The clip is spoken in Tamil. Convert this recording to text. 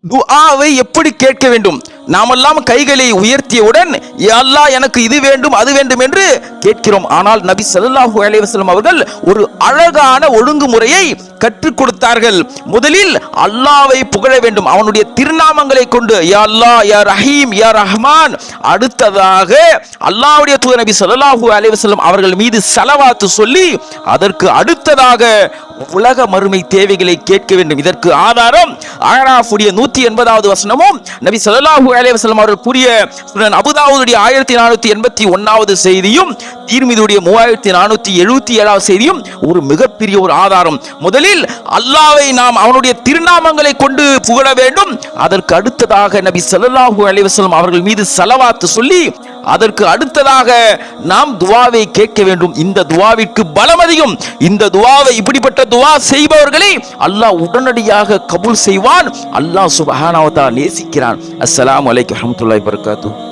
துஆவை எப்படி கேட்க வேண்டும்? நாமெல்லாம் கைகளை உயர்த்தியவுடன் யா அல்லாஹ் எனக்கு இது வேண்டும் அது வேண்டும் என்று கேட்கிறோம். ஆனால் நபி ஸல்லல்லாஹு அலைஹி வஸல்லம் அவர்கள் ஒரு அழகான ஒழுங்குமுறையை கற்றுக் கொடுத்தார்கள். முதலில் அல்லாஹ்வை புகழ வேண்டும், அவனுடைய திருநாமங்களை கொண்டு யா அல்லாஹ், யா ரஹீம், யா ரஹ்மான். அடுத்ததாக அல்லாஹ்வுடைய தூதர் நபி ஸல்லல்லாஹு அலைஹி வஸல்லம் அவர்கள் மீது ஸலவாத் சொல்லி அதற்கு அடுத்ததாக உலக மறுமை தேவைகளை கேட்க வேண்டும். இதற்கு ஆதாரம் அராஃபுடைய 180வது வசனமும் நபி ஸல்லல்லாஹு அலைஹி வஸல்லம் அவர்கள் கூறிய சுனன் அபூதாவூதுடைய 1481வது செய்தியும் தீர்மிதியுடைய 3477வது செய்தியும் ஒரு மிகப்பெரிய ஒரு ஆதாரம். முதலில் அல்லாஹ்வை நாம் அவனுடைய திருநாமங்களை கொண்டு புகழ வேண்டும். அதற்கு அடுத்ததாக நபி ஸல்லல்லாஹு அலைஹி வஸல்லம் அவர்கள் மீது ஸலவாத் சொல்லி அதற்கு அடுத்ததாக நாம் துஆவை கேட்க வேண்டும். இந்த துஆவிற்கு பலம் அதிகம். இந்த துஆவை இப்படிப்பட்ட துஆ செய்பவர்களை அல்லாஹ் உடனடியாக கபூல் செய்வான். அல்லாஹ் சுப்ஹானஹு வ தஆலா நேசிக்கிறான். அஸ்ஸலாமு அலைக்கும் வரஹ்மத்துல்லாஹி வபரகாத்துஹு.